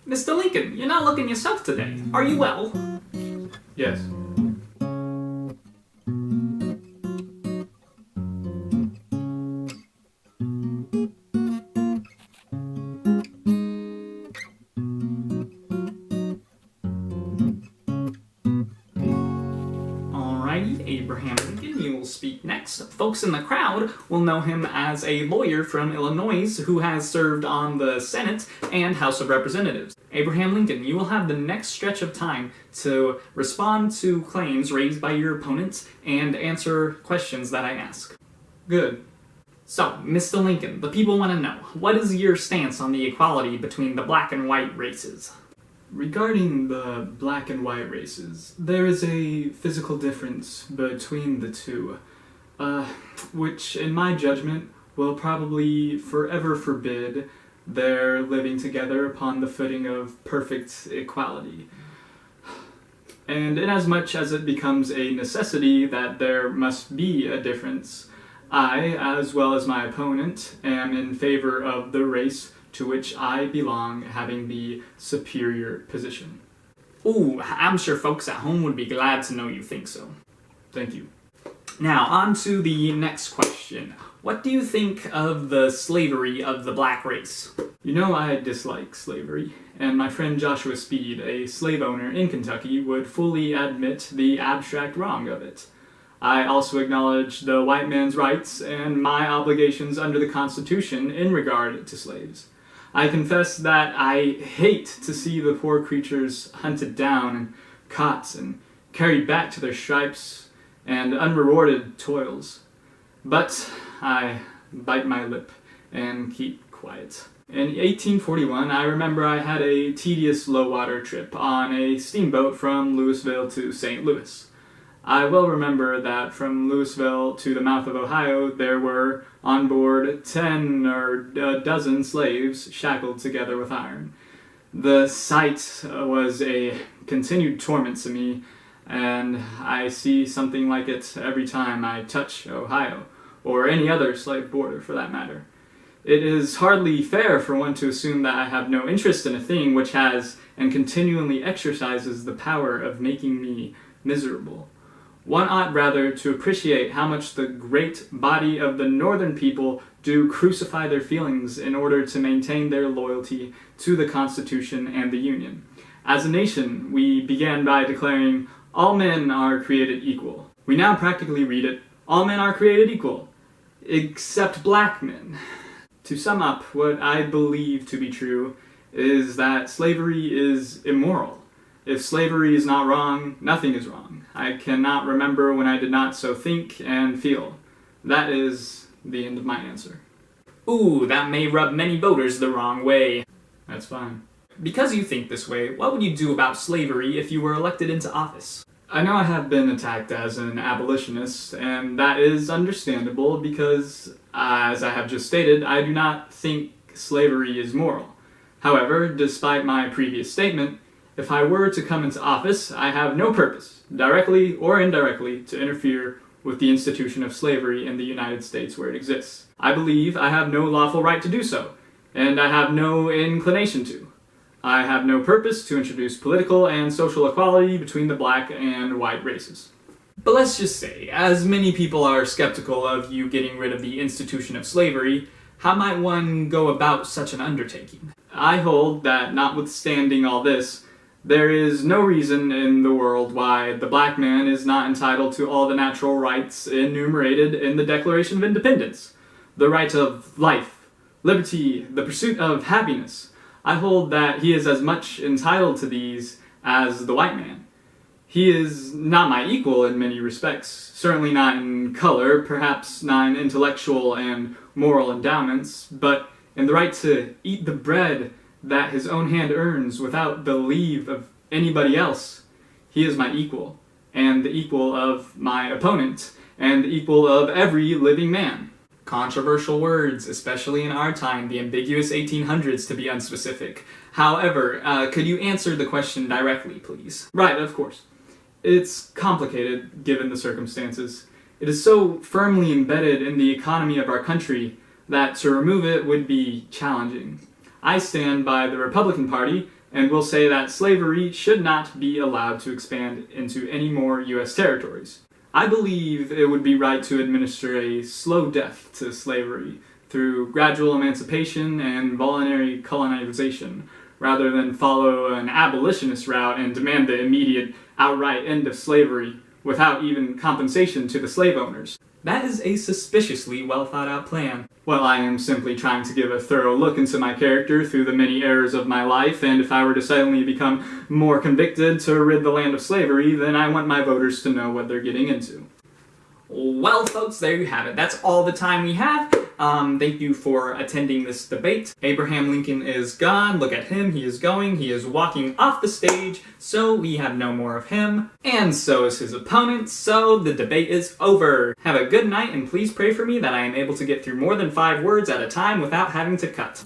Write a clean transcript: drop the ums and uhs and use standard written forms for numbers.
Mr. Lincoln, you're not looking yourself today. Are you well? Yes. Alrighty, Abraham Lincoln, you will speak next. Folks in the crowd will know him as a lawyer from Illinois who has served on the Senate and House of Representatives. Abraham Lincoln, you will have the next stretch of time to respond to claims raised by your opponents and answer questions that I ask. Good. So, Mr. Lincoln, the people want to know, what is your stance on the equality between the black and white races? Regarding the black and white races, there is a physical difference between the two, which, in my judgment, will probably forever forbid their living together upon the footing of perfect equality. And inasmuch as it becomes a necessity that there must be a difference, I, as well as my opponent, am in favor of the race to which I belong having the superior position. Ooh, I'm sure folks at home would be glad to know you think so. Thank you. Now, on to the next question. What do you think of the slavery of the black race? You know, I dislike slavery, and my friend Joshua Speed, a slave owner in Kentucky, would fully admit the abstract wrong of it. I also acknowledge the white man's rights and my obligations under the Constitution in regard to slaves. I confess that I hate to see the poor creatures hunted down and caught and carried back to their stripes and unrewarded toils. But I bite my lip and keep quiet. In 1841, I remember I had a tedious low-water trip on a steamboat from Louisville to St. Louis. I well remember that from Louisville to the mouth of Ohio there were on board 10 or a dozen slaves shackled together with iron. The sight was a continued torment to me, and I see something like it every time I touch Ohio, or any other slave border for that matter. It is hardly fair for one to assume that I have no interest in a thing which has and continually exercises the power of making me miserable. One ought rather to appreciate how much the great body of the northern people do crucify their feelings in order to maintain their loyalty to the Constitution and the Union. As a nation, we began by declaring, all men are created equal. We now practically read it, all men are created equal, except black men. To sum up, what I believe to be true is that slavery is immoral. If slavery is not wrong, nothing is wrong. I cannot remember when I did not so think and feel. That is the end of my answer. Ooh, that may rub many voters the wrong way. That's fine. Because you think this way, what would you do about slavery if you were elected into office? I know I have been attacked as an abolitionist, and that is understandable because, as I have just stated, I do not think slavery is moral. However, despite my previous statement, if I were to come into office, I have no purpose, directly or indirectly, to interfere with the institution of slavery in the United States where it exists. I believe I have no lawful right to do so, and I have no inclination to. I have no purpose to introduce political and social equality between the black and white races. But let's just say, as many people are skeptical of you getting rid of the institution of slavery, how might one go about such an undertaking? I hold that, notwithstanding all this, there is no reason in the world why the black man is not entitled to all the natural rights enumerated in the Declaration of Independence. The right of life, liberty, the pursuit of happiness. I hold that he is as much entitled to these as the white man. He is not my equal in many respects, certainly not in color, perhaps not in intellectual and moral endowments, but in the right to eat the bread that his own hand earns without the leave of anybody else. He is my equal, and the equal of my opponent, and the equal of every living man. Controversial words, especially in our time, the ambiguous 1800s to be unspecific. However, could you answer the question directly, please? Right, of course. It's complicated, given the circumstances. It is so firmly embedded in the economy of our country that to remove it would be challenging. I stand by the Republican Party, and will say that slavery should not be allowed to expand into any more U.S. territories. I believe it would be right to administer a slow death to slavery through gradual emancipation and voluntary colonization, rather than follow an abolitionist route and demand the immediate, outright end of slavery without even compensation to the slave owners. That is a suspiciously well thought out plan. Well, I am simply trying to give a thorough look into my character through the many errors of my life, and if I were to suddenly become more convicted to rid the land of slavery, then I want my voters to know what they're getting into. Well, folks, there you have it. That's all the time we have. Thank you for attending this debate. Abraham Lincoln is gone. Look at him. He is going. He is walking off the stage, so we have no more of him. And so is his opponent, so the debate is over. Have a good night, and please pray for me that I am able to get through more than 5 words at a time without having to cut.